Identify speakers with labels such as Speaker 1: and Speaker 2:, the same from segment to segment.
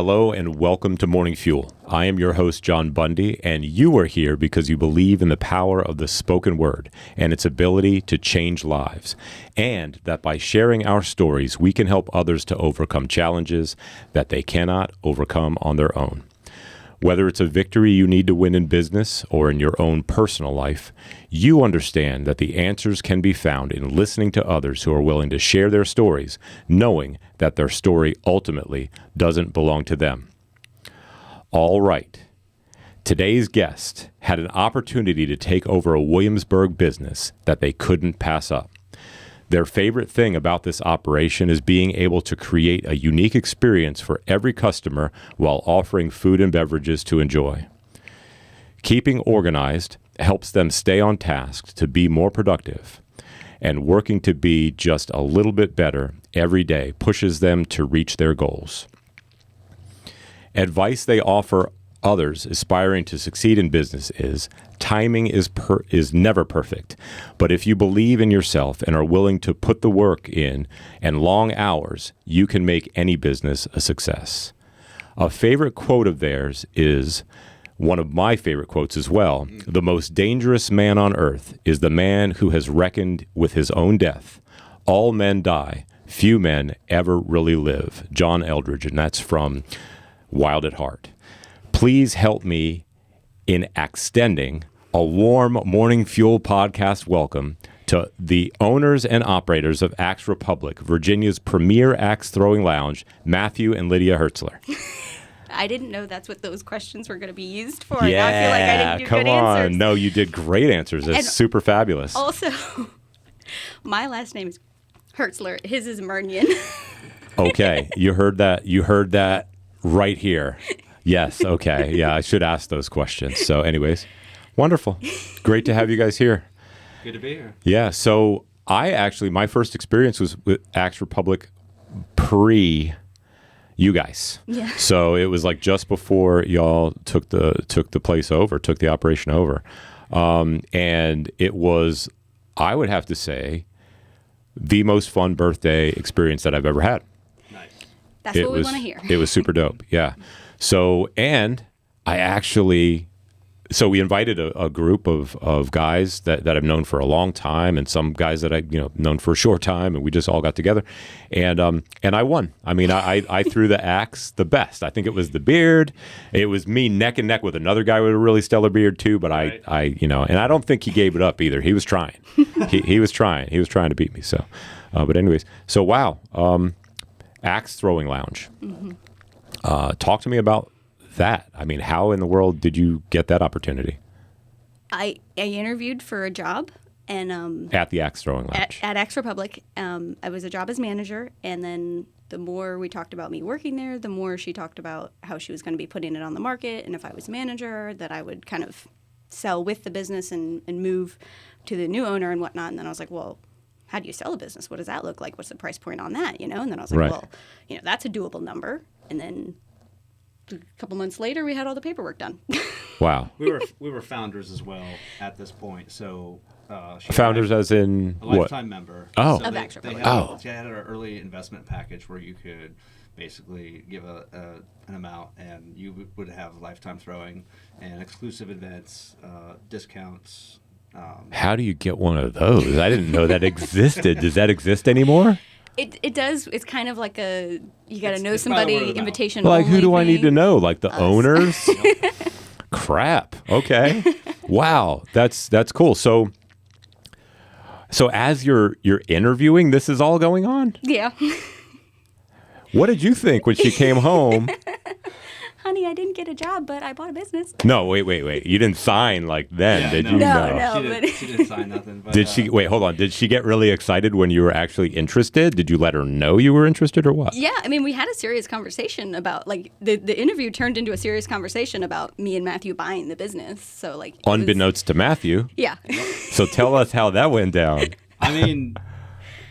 Speaker 1: Hello and welcome to Morning Fuel. I am your host, John Bundy, and you are here because you believe in the power of the spoken word and its ability to change lives, and that by sharing our stories, we can help others to overcome challenges that they cannot overcome on their own. Whether it's a victory you need to win in business or in your own personal life, you understand that the answers can be found in listening to others who are willing to share their stories, knowing that their story ultimately doesn't belong to them. All right. Today's guest had an opportunity to take over a Williamsburg business that they couldn't pass up. Their favorite thing about this operation is being able to create a unique experience for every customer while offering food and beverages to enjoy. Keeping organized helps them stay on task to be more productive, and working to be just a little bit better every day pushes them to reach their goals. Advice they offer others aspiring to succeed in business is timing is never perfect, but if you believe in yourself and are willing to put the work in and long hours, you can make any business a success. A favorite quote of theirs is one of my favorite quotes as well. The most dangerous man on earth is the man who has reckoned with his own death. All men die, few men ever really live. John Eldredge, and that's from Wild at Heart. Please help me in extending a warm Morning Fuel podcast welcome to the owners and operators of Axe Republic, Virginia's premier axe throwing lounge, Matthew and Lydia Hertzler.
Speaker 2: I didn't know that's what those questions were going to be used for.
Speaker 1: Yeah,
Speaker 2: I feel like I didn't do
Speaker 1: come
Speaker 2: good
Speaker 1: on.
Speaker 2: answers.
Speaker 1: No, you did great answers. It's
Speaker 2: And
Speaker 1: super fabulous.
Speaker 2: Also, my last name is Hertzler. His is Murnion.
Speaker 1: Okay, you heard that. You heard that right here. Yes, okay. Yeah, I should ask those questions. So anyways, wonderful. Great to have you guys here.
Speaker 3: Good to be here.
Speaker 1: Yeah, so my first experience was with Axe Republic pre you guys.
Speaker 2: Yeah.
Speaker 1: So it was like just before y'all took the place over, took the operation over. And it was, I would have to say, the most fun birthday experience that I've ever had.
Speaker 3: Nice.
Speaker 2: That's what we want to hear.
Speaker 1: It was super dope. Yeah. So, and we invited a group of guys that I've known for a long time, and some guys that I've known for a short time, and we just all got together, and I won. I mean, I threw the axe the best. I think it was the beard. It was me neck and neck with another guy with a really stellar beard too. But right. And I don't think he gave it up either. He was trying. he was trying. He was trying to beat me. So, but anyways, so wow, axe throwing lounge.
Speaker 2: Mm-hmm.
Speaker 1: Talk to me about that. I mean, how in the world did you get that opportunity?
Speaker 2: I interviewed for a job and
Speaker 1: at the Axe Throwing Lounge.
Speaker 2: At Axe Republic. I was a job as manager, and then the more we talked about me working there, the more she talked about how she was going to be putting it on the market, and if I was manager, that I would kind of sell with the business and move to the new owner and whatnot. And then I was like, well, how do you sell a business? What does that look like? What's the price point on that? And then I was like,
Speaker 1: right.
Speaker 2: Well, that's a doable number. And then a couple months later, we had all the paperwork done.
Speaker 1: Wow.
Speaker 3: We were founders as well at this point. So
Speaker 1: founders as in
Speaker 3: a
Speaker 1: what?
Speaker 3: lifetime member.
Speaker 1: Oh.
Speaker 2: Of Axe Republic.
Speaker 3: They had an early investment package where you could basically give an amount, and you would have lifetime throwing and exclusive events, discounts.
Speaker 1: How do you get one of those? I didn't know that existed. Does that exist anymore?
Speaker 2: It does. It's kind of like you got to know somebody, invitation
Speaker 1: Like,
Speaker 2: only
Speaker 1: who do I need
Speaker 2: thing.
Speaker 1: to know? Like the owners? Crap. Okay. Wow. That's cool. So as you're interviewing, this is all going on?
Speaker 2: Yeah.
Speaker 1: What did you think when she came home?
Speaker 2: Honey, I didn't get a job, but I bought a business.
Speaker 1: No, wait. You didn't sign like then, did you?
Speaker 2: No.
Speaker 3: She didn't sign nothing. But,
Speaker 1: Did she? Wait, hold on. Did she get really excited when you were actually interested? Did you let her know you were interested or what?
Speaker 2: Yeah, I mean, we had a serious conversation about, the interview turned into a serious conversation about me and Matthew buying the business. So,
Speaker 1: Unbeknownst to Matthew.
Speaker 2: Yeah.
Speaker 1: So tell us how that went down.
Speaker 3: I mean,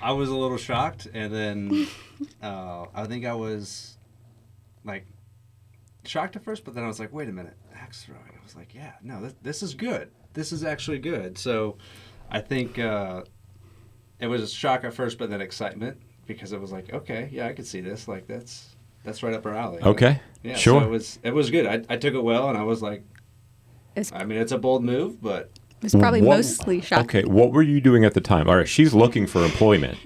Speaker 3: I was a little shocked, and then I think I was, shocked at first, but then I was like, wait a minute, axe throwing. I was like, yeah, no, this is good. This is actually good. So I think it was a shock at first, but then excitement, because it was like, okay, yeah, I could see this. Like, that's that's right up our alley.
Speaker 1: Okay.
Speaker 3: Yeah,
Speaker 1: Sure.
Speaker 3: So it was good. I took it well, and I was like,
Speaker 2: It's,
Speaker 3: I mean, it's a bold move, but
Speaker 2: it's probably
Speaker 1: What-
Speaker 2: mostly shocking.
Speaker 1: Okay, what were you doing at the time? All right, she's looking for employment.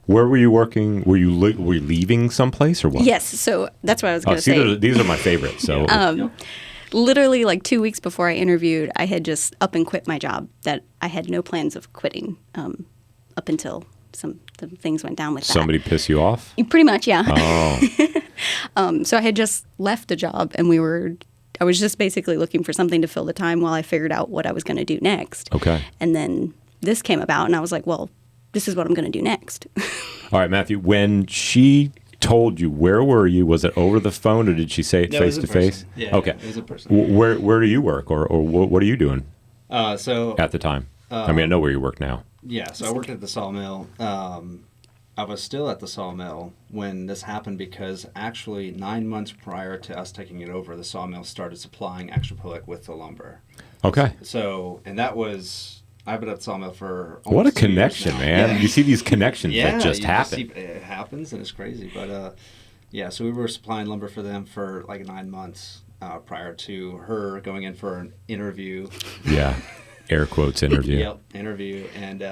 Speaker 1: Where were you working? Were you leaving someplace or what?
Speaker 2: Yes, so that's what I was
Speaker 1: Oh,
Speaker 2: going to
Speaker 1: see,
Speaker 2: say.
Speaker 1: these are my favorites. So
Speaker 3: Yep.
Speaker 2: Literally, like 2 weeks before I interviewed, I had just up and quit my job that I had no plans of quitting up until some things went down with
Speaker 1: somebody piss you off?
Speaker 2: that. Pretty much, yeah.
Speaker 1: Oh,
Speaker 2: So I had just left the job, and I was just basically looking for something to fill the time while I figured out what I was going to do next.
Speaker 1: okay.
Speaker 2: And then this came about, and I was like, well, this is what I'm going to do next.
Speaker 1: All right, Matthew, when she told you, where were you? Was it over the phone or did she say it
Speaker 3: Yeah, it
Speaker 1: face
Speaker 3: was
Speaker 1: to
Speaker 3: in
Speaker 1: face?
Speaker 3: person. Yeah,
Speaker 1: Okay.
Speaker 3: it was in person.
Speaker 1: Where do you work or what are you doing
Speaker 3: So
Speaker 1: at the time? I mean, I know where you work now.
Speaker 3: yeah, so I worked at the sawmill. I was still at the sawmill when this happened because actually 9 months prior to us taking it over, the sawmill started supplying Extra Public with the lumber.
Speaker 1: Okay.
Speaker 3: So, and that was, I've been at the sawmill for
Speaker 1: What a
Speaker 3: almost 2 years
Speaker 1: connection,
Speaker 3: now.
Speaker 1: man.
Speaker 3: Yeah.
Speaker 1: You see these connections
Speaker 3: Yeah,
Speaker 1: that just
Speaker 3: you
Speaker 1: happen.
Speaker 3: see- it happens and it's crazy. But yeah, so we were supplying lumber for them for like 9 months prior to her going in for an interview.
Speaker 1: Yeah. Air quotes interview.
Speaker 3: Yep, interview. And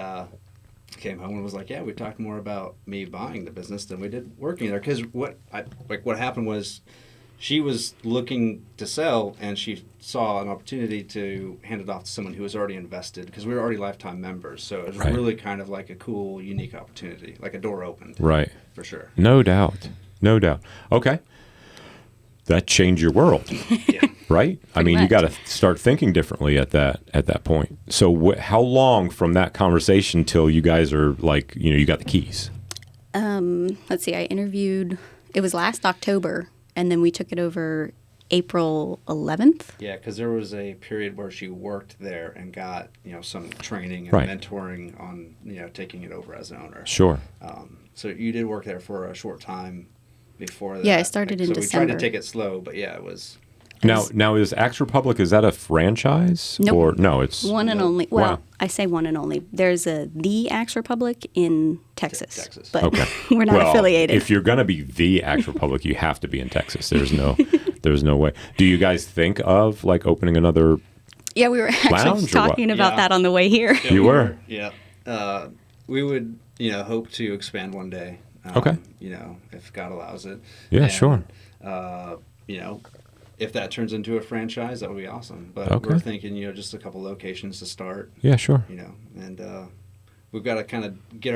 Speaker 3: came home and was like, yeah, we talked more about me buying the business than we did working there. Because what happened was she was looking to sell and she saw an opportunity to hand it off to someone who was already invested because we were already lifetime members. So it was
Speaker 1: Right.
Speaker 3: really kind of like a cool, unique opportunity, like a door opened.
Speaker 1: Right.
Speaker 3: For sure.
Speaker 1: No doubt. No doubt. Okay. That changed your world,
Speaker 3: Yeah.
Speaker 1: right? I mean, you
Speaker 2: much.
Speaker 1: got to start thinking differently at that point. So how long from that conversation till you guys are like, you got the keys?
Speaker 2: Let's see, I interviewed, it was last October, and then we took it over April 11th.
Speaker 3: Yeah, because there was a period where she worked there and got some training and
Speaker 1: Right.
Speaker 3: mentoring on taking it over as an owner.
Speaker 1: Sure.
Speaker 3: So you did work there for a short time before that.
Speaker 2: Yeah, I started in
Speaker 3: so we tried
Speaker 2: December.
Speaker 3: to take it slow, but yeah, it was.
Speaker 1: Now is Axe Republic, is that a franchise?
Speaker 2: Nope.
Speaker 1: Or no, it's
Speaker 2: One and
Speaker 3: Nope.
Speaker 2: only. Well,
Speaker 1: Wow.
Speaker 2: I say one and only. There's the Axe Republic in Texas.
Speaker 3: Texas.
Speaker 2: But
Speaker 1: okay.
Speaker 2: we're not
Speaker 1: Well,
Speaker 2: affiliated.
Speaker 1: If you're going to be the Axe Republic, you have to be in Texas. There's no way. Do you guys think of like opening another?
Speaker 2: Yeah, we were actually
Speaker 1: Lounge or what?
Speaker 2: talking about
Speaker 3: Yeah.
Speaker 2: that on the way here.
Speaker 3: Yeah,
Speaker 1: You
Speaker 3: we
Speaker 1: were?
Speaker 3: Yeah. We would, hope to expand one day.
Speaker 1: Okay.
Speaker 3: If God allows it.
Speaker 1: Yeah,
Speaker 3: And,
Speaker 1: sure.
Speaker 3: If that turns into a franchise, that would be awesome. But
Speaker 1: Okay.
Speaker 3: we're thinking, just a couple locations to start.
Speaker 1: Yeah, sure.
Speaker 3: And we've got to kind of get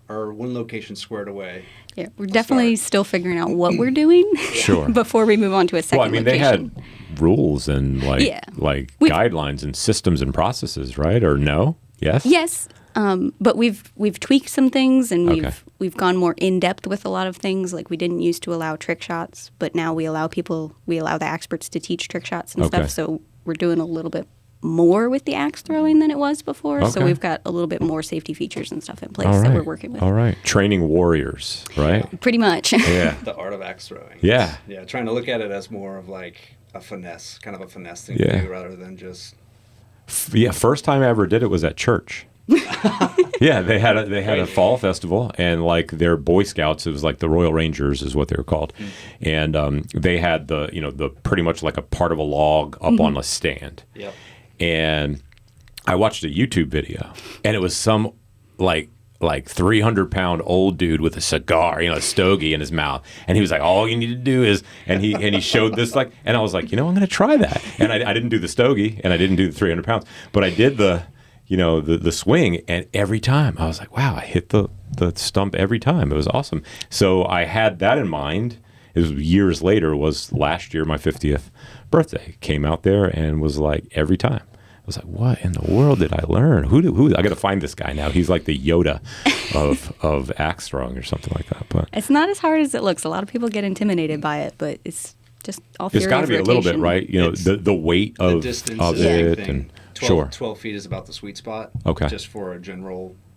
Speaker 3: our one location squared away.
Speaker 2: Yeah, we're definitely still figuring out what we're doing
Speaker 1: Sure.
Speaker 2: before we move on to a second
Speaker 1: Well, I mean, they
Speaker 2: location.
Speaker 1: had rules and
Speaker 2: Yeah.
Speaker 1: like
Speaker 2: We've-
Speaker 1: guidelines and systems and processes, right? Or no? Yes.
Speaker 2: Yes, but we've tweaked some things and
Speaker 1: Okay.
Speaker 2: we've gone more in depth with a lot of things. Like we didn't used to allow trick shots, but now we allow the experts to teach trick shots and
Speaker 1: Okay.
Speaker 2: stuff. So we're doing a little bit more with the axe throwing than it was before. So
Speaker 1: Okay.
Speaker 2: we've got a little bit more safety features and stuff in place
Speaker 1: All right.
Speaker 2: that we're working with.
Speaker 1: All right. Training warriors, right?
Speaker 2: Pretty much.
Speaker 1: Yeah.
Speaker 3: The art of axe throwing.
Speaker 1: Yeah.
Speaker 3: Yeah, trying to look at it as more of like a finesse, kind of a finesse thing
Speaker 1: Yeah.
Speaker 3: to do rather than just.
Speaker 1: Yeah. First time I ever did it was at church. Yeah, they had a fall festival, and like their Boy Scouts, it was like the Royal Rangers is what they were called, and they had the pretty much like a part of a log up on a stand,
Speaker 3: Yep.
Speaker 1: and I watched a YouTube video, and it was some like 300-pound old dude with a cigar, a stogie in his mouth, and he was like, all you need to do is, and he showed this like, and I was like, I'm going to try that, and I didn't do the stogie, and I didn't do the 300 pounds, but I did the swing, and every time I was like, wow, I hit the stump every time. It was awesome. So I had that in mind. It was years later, was last year, my 50th birthday. Came out there and was like, every time. I was like, what in the world did I learn? Who I got to find this guy now. He's like the Yoda of axe throwing or something like that. But
Speaker 2: It's not as hard as it looks. A lot of people get intimidated by it, but it's just all theory
Speaker 1: it's got to
Speaker 2: of
Speaker 1: be a little bit,
Speaker 2: rotation.
Speaker 1: right?
Speaker 3: It's
Speaker 1: The weight
Speaker 3: The
Speaker 1: of
Speaker 3: distance
Speaker 1: of
Speaker 3: is a big
Speaker 1: it,
Speaker 3: thing.
Speaker 1: and
Speaker 3: 12,
Speaker 1: sure.
Speaker 3: 12 feet is about the sweet spot.
Speaker 1: Okay.
Speaker 3: Just for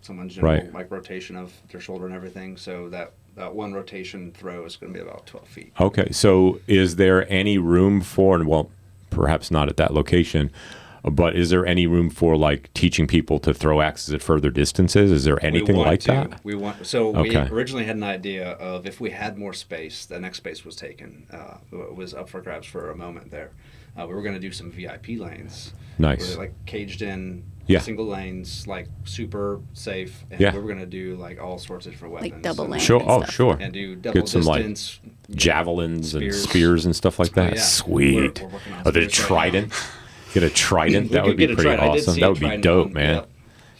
Speaker 3: someone's general
Speaker 1: Right.
Speaker 3: like rotation of their shoulder and everything. So that one rotation throw is going to be about 12 feet.
Speaker 1: Okay, so is there any room for, and well, perhaps not at that location, But is there any room for like teaching people to throw axes at further distances? Is there anything like that?
Speaker 3: We originally had an idea of if we had more space, the next space was taken. It was up for grabs for a moment there. We were going to do some VIP lanes.
Speaker 1: Nice.
Speaker 3: Where like caged in, single lanes, like super safe. And we were going to do like all sorts of different weapons.
Speaker 2: Like double lanes.
Speaker 1: Sure. Oh, sure.
Speaker 3: And do double
Speaker 1: Get some
Speaker 3: distance.
Speaker 1: like javelins and spears and stuff like that.
Speaker 3: Oh, yeah.
Speaker 1: Sweet.
Speaker 3: We're working on
Speaker 1: Oh, the
Speaker 3: spears right
Speaker 1: trident.
Speaker 3: now.
Speaker 1: Get a trident. That would be pretty awesome. That would be dope, man.
Speaker 3: Yep.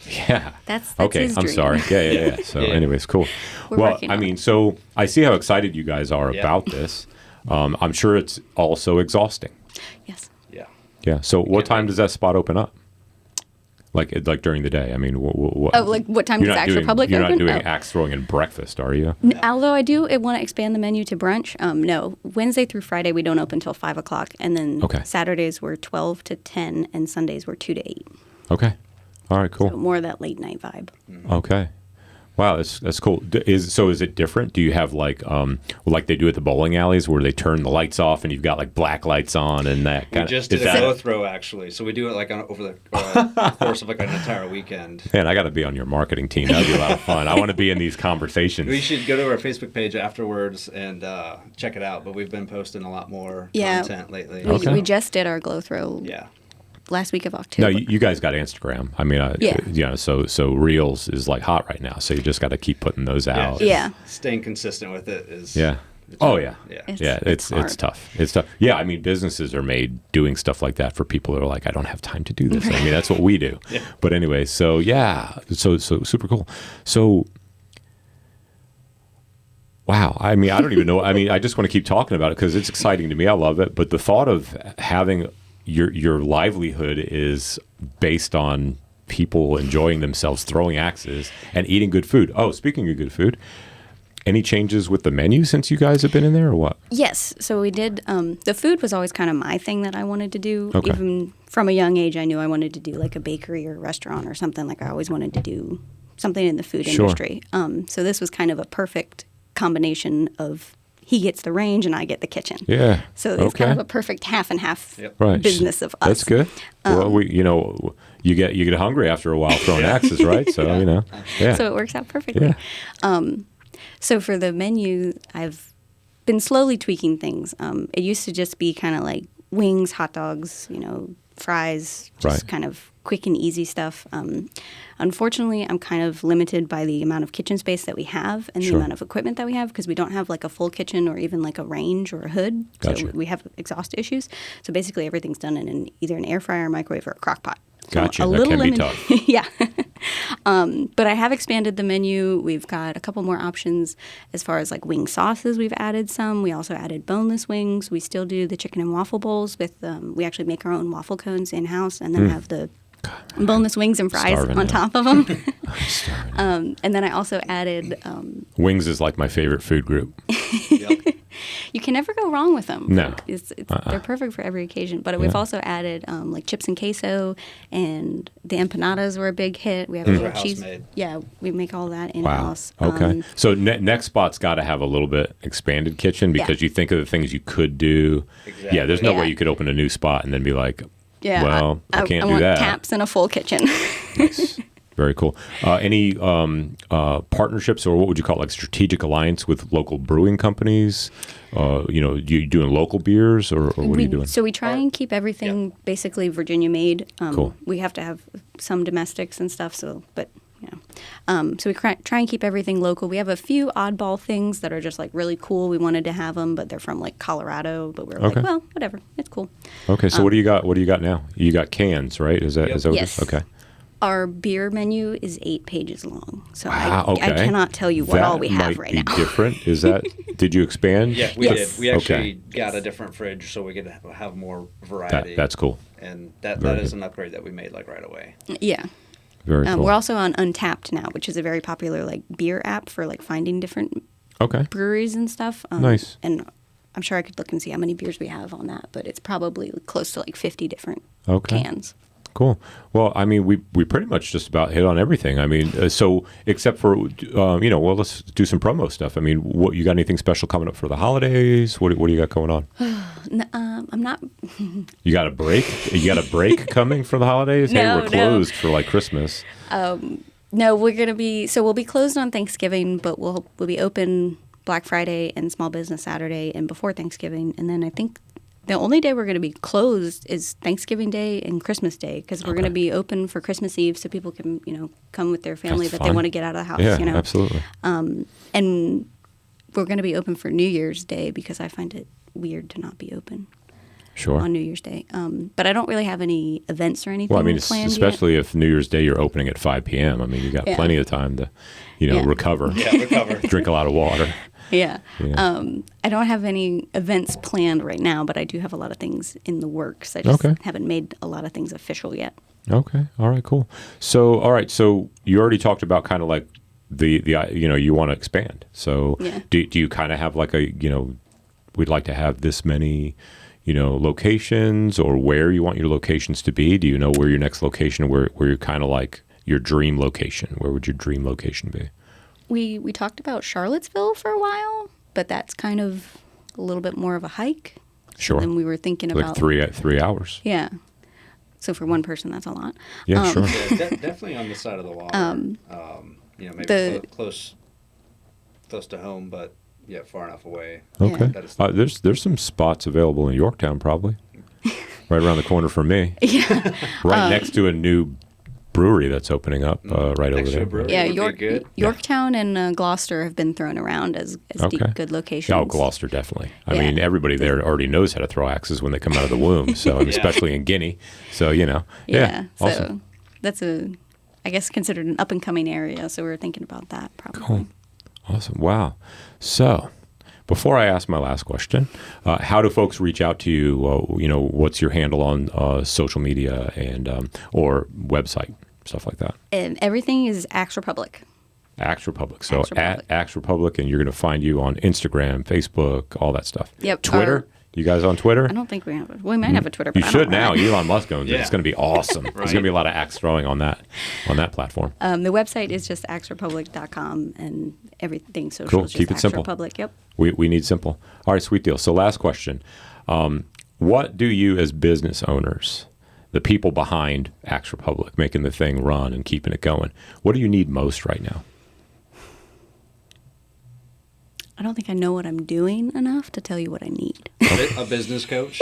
Speaker 1: Yeah.
Speaker 2: That's
Speaker 1: okay.
Speaker 2: his
Speaker 1: I'm
Speaker 2: dream.
Speaker 1: sorry. Yeah. So, anyways, cool.
Speaker 2: We're working on it.
Speaker 1: So I see how excited you guys are about this. I'm sure it's also exhausting.
Speaker 2: Yes.
Speaker 3: Yeah.
Speaker 1: Yeah. So, what time does that spot open up? Like during the day? I mean,
Speaker 2: like what time does actual public
Speaker 1: You're
Speaker 2: open?
Speaker 1: not doing axe throwing and breakfast, are you?
Speaker 2: Although I do want to expand the menu to brunch. No, Wednesday through Friday we don't open until 5 o'clock, and then Saturdays we're 12 to 10, and Sundays we're 2 to 8.
Speaker 1: Okay. All right. Cool.
Speaker 2: So more of that late night vibe.
Speaker 1: Okay. Wow, that's cool. Is it different? Do you have like they do at the bowling alleys where they turn the lights off and you've got like black lights on and that kind of?
Speaker 3: We just did a glow throw actually, so we do it like over the course of like an entire weekend.
Speaker 1: Man, I got to be on your marketing team. That'd be a lot of fun. I want to be in these conversations.
Speaker 3: We should go to our Facebook page afterwards and check it out. But we've been posting a lot more content lately.
Speaker 2: We just did our glow throw.
Speaker 3: Yeah.
Speaker 2: Last week of October.
Speaker 1: No, you guys got Instagram. I mean, so Reels is like hot right now. So you just got to keep putting those out.
Speaker 2: Yeah.
Speaker 3: Staying consistent with it is.
Speaker 1: Yeah. Oh yeah.
Speaker 2: It's
Speaker 1: tough. It's tough. Yeah, I mean, businesses are made doing stuff like that for people that are like, I don't have time to do this. I mean, that's what we do. Yeah. But anyway, so so super cool. So. Wow. I mean, I don't even know. I mean, I just want to keep talking about it because it's exciting to me. I love it. But the thought of having your livelihood is based on people enjoying themselves, throwing axes, and eating good food. Oh, speaking of good food, any changes with the menu since you guys have been in there or what?
Speaker 2: Yes. So we did. The food was always kind of my thing that I wanted to do. Okay. Even from a young age, I knew I wanted to do like a bakery or a restaurant or something. Like I always wanted to do something in the food industry. So this was kind of a perfect combination of he gets the range and I get the kitchen.
Speaker 1: Yeah.
Speaker 2: So it's kind of a perfect half and half
Speaker 1: right.
Speaker 2: business of us.
Speaker 1: That's good. Well, you get hungry after a while throwing axes, right? So
Speaker 2: So it works out perfectly. Yeah. So for the menu, I've been slowly tweaking things. It used to just be kind of like wings, hot dogs, fries, just kind of quick and easy stuff. Unfortunately, I'm kind of limited by the amount of kitchen space that we have and the amount of equipment that we have because we don't have like a full kitchen or even like a range or a hood.
Speaker 1: Gotcha.
Speaker 2: So we have exhaust issues. So basically everything's done in either an air fryer, microwave, or a crock pot. So
Speaker 1: gotcha. That can be tough.
Speaker 2: Yeah. But I have expanded the menu. We've got a couple more options as far as like wing sauces. We've added some. We also added boneless wings. We still do the chicken and waffle bowls with, we actually make our own waffle cones in-house and then have the boneless wings and fries on top of them. And then I also added...
Speaker 1: wings is like my favorite food group.
Speaker 2: You can never go wrong with them.
Speaker 1: No.
Speaker 2: They're perfect for every occasion. But we've also added like chips and queso, and the empanadas were a big hit. We have a little cheese. Made. Yeah, we make all that in-house.
Speaker 1: Wow. Okay. So next spot's got to have a little bit expanded kitchen because you think of the things you could do. Exactly. Yeah, there's no way you could open a new spot and then be like, I can't do that. I
Speaker 2: want taps and a full kitchen.
Speaker 1: Nice. Very cool. Any partnerships or what would you call it, like strategic alliance with local brewing companies? You doing local beers or what are you doing?
Speaker 2: So we try and keep everything basically Virginia made.
Speaker 1: Cool.
Speaker 2: We have to have some domestics and stuff. So we try and keep everything local. We have a few oddball things that are just like really cool. We wanted to have them, but they're from like Colorado. But we're like, well, whatever, it's cool.
Speaker 1: Okay. So what do you got? What do you got now? You got cans, right? Is that what it is? Okay.
Speaker 2: Our beer menu is 8 pages long, so
Speaker 1: I
Speaker 2: cannot tell you what all we have right now.
Speaker 1: That might be different. Is that? Did you expand?
Speaker 3: Yeah, we did. We actually got a different fridge so we could have more variety.
Speaker 1: That's cool.
Speaker 3: And that is an upgrade that we made like right away.
Speaker 2: Yeah.
Speaker 1: Very cool.
Speaker 2: We're also on Untapped now, which is a very popular like beer app for like finding different breweries and stuff.
Speaker 1: Nice.
Speaker 2: And I'm sure I could look and see how many beers we have on that, but it's probably close to like 50 different cans.
Speaker 1: Cool. Well, I mean, we pretty much just about hit on everything. I mean, so except for, well, let's do some promo stuff. I mean, what you got anything special coming up for the holidays? What do you got going on?
Speaker 2: I'm not.
Speaker 1: You got a break? You got a break coming for the holidays? Hey, we're closed for like Christmas.
Speaker 2: No, we'll be closed on Thanksgiving, but we'll be open Black Friday and Small Business Saturday and before Thanksgiving. And then I think the only day we're going to be closed is Thanksgiving Day and Christmas Day, because we're going to be open for Christmas Eve so people can, come with their family that they want to get out of the house.
Speaker 1: Yeah, absolutely.
Speaker 2: And we're going to be open for New Year's Day because I find it weird to not be open.
Speaker 1: Sure.
Speaker 2: On New Year's Day. But I don't really have any events or anything planned
Speaker 1: especially
Speaker 2: yet.
Speaker 1: if New Year's Day you're opening at 5 p.m. I mean, you got plenty of time to, recover.
Speaker 3: Yeah, recover.
Speaker 1: Drink a lot of water.
Speaker 2: Yeah. I don't have any events planned right now, but I do have a lot of things in the works. I just haven't made a lot of things official yet.
Speaker 1: Okay. All right, cool. So, all right. So you already talked about kind of like the you want to expand. So do you kind of have like a, we'd like to have this many, locations, or where you want your locations to be? Do you know where your next location, where you're kind of like your dream location? Where would your dream location be?
Speaker 2: We talked about Charlottesville for a while, but that's kind of a little bit more of a hike.
Speaker 1: Sure.
Speaker 2: And we were thinking
Speaker 1: like
Speaker 2: about
Speaker 1: 3 hours.
Speaker 2: Yeah. So for one person, that's a lot.
Speaker 1: Yeah, sure.
Speaker 3: Yeah, definitely on the side of the water. Maybe close to home, but far enough away.
Speaker 1: Okay.
Speaker 2: Yeah.
Speaker 1: There's some spots available in Yorktown, probably. Right around the corner from me.
Speaker 2: Yeah.
Speaker 1: Right next to a new brewery that's opening up right over there.
Speaker 3: Brewery
Speaker 2: Yeah, Yorktown and Gloucester have been thrown around as good locations.
Speaker 1: Oh, Gloucester, definitely. I mean, everybody there already knows how to throw axes when they come out of the womb, so especially in Guinea. So,
Speaker 2: Yeah,
Speaker 1: awesome.
Speaker 2: So that's I guess, considered an up-and-coming area, so we were thinking about that probably.
Speaker 1: Cool. Awesome. Wow. So, before I ask my last question, how do folks reach out to you? What's your handle on social media and or website, stuff like that?
Speaker 2: And everything is Axe Republic.
Speaker 1: Axe Republic. So
Speaker 2: Axe Republic.
Speaker 1: at Axe Republic, and you're going to find you on Instagram, Facebook, all that stuff.
Speaker 2: Yep.
Speaker 1: Twitter. You guys on Twitter?
Speaker 2: I don't think we have it. We might have a Twitter.
Speaker 1: You
Speaker 2: But
Speaker 1: should
Speaker 2: I don't
Speaker 1: now.
Speaker 2: know.
Speaker 1: Elon Musk owns it. It's going to be awesome. There's going to be a lot of axe throwing on that platform.
Speaker 2: The website is just axerepublic.com, and everything social
Speaker 1: Cool.
Speaker 2: is just
Speaker 1: Keep it
Speaker 2: Axe
Speaker 1: simple.
Speaker 2: Republic. Yep.
Speaker 1: We need simple. All right, sweet deal. So last question. What do you as business owners, the people behind Axe Republic, making the thing run and keeping it going, what do you need most right now?
Speaker 2: I don't think I know what I'm doing enough to tell you what I need.
Speaker 3: A business coach?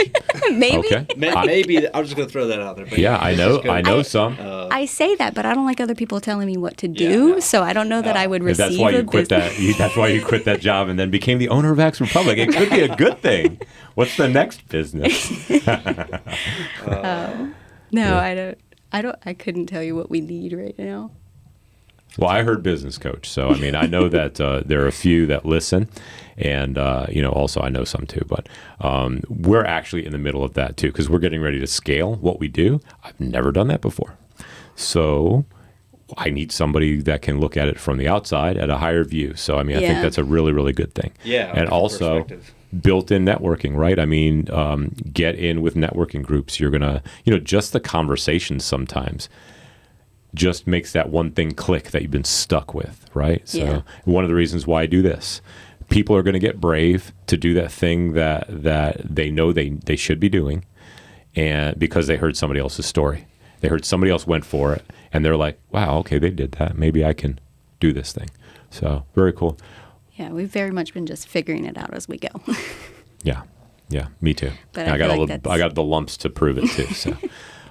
Speaker 2: Maybe.
Speaker 1: Okay.
Speaker 3: Maybe. I'm just going to throw that out there. But
Speaker 1: Yeah, I know some.
Speaker 2: I say that, but I don't like other people telling me what to do, so I don't know that I would receive
Speaker 1: That's why you quit that. That's why you quit that job and then became the owner of Axe Republic. It could be a good thing. What's the next business?
Speaker 2: No, I don't. I couldn't tell you what we need right now.
Speaker 1: Well, I heard business coach, so I mean, I know that there are a few that listen, and also I know some too. But we're actually in the middle of that too, because we're getting ready to scale what we do. I've never done that before, so I need somebody that can look at it from the outside at a higher view. So I mean, I think that's a really, really good thing.
Speaker 3: Yeah,
Speaker 1: and also built-in networking, right? I mean, get in with networking groups. You're gonna, just the conversations sometimes just makes that one thing click that you've been stuck with, right? So one of the reasons why I do this, people are going to get brave to do that thing that they know they should be doing, and because they heard somebody else's story. They heard somebody else went for it, and they're like, wow, okay, they did that. Maybe I can do this thing. So very cool.
Speaker 2: Yeah, we've very much been just figuring it out as we go.
Speaker 1: Yeah, me too.
Speaker 2: But
Speaker 1: I got the lumps to prove it too, so.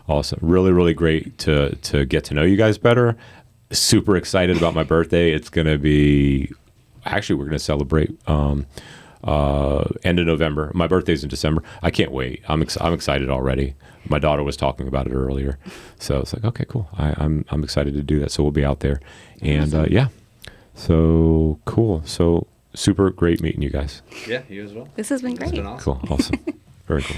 Speaker 1: Awesome. Really, really great to get to know you guys better. Super excited about my birthday. It's going to be, actually, we're going to celebrate end of November. My birthday's in December. I can't wait. I'm excited already. My daughter was talking about it earlier. So it's like, okay, cool. I'm excited to do that. So we'll be out there. And so cool. So super great meeting you guys.
Speaker 3: Yeah, you as well.
Speaker 2: This has been great.
Speaker 3: It's been awesome.
Speaker 1: Cool. Awesome. Very cool.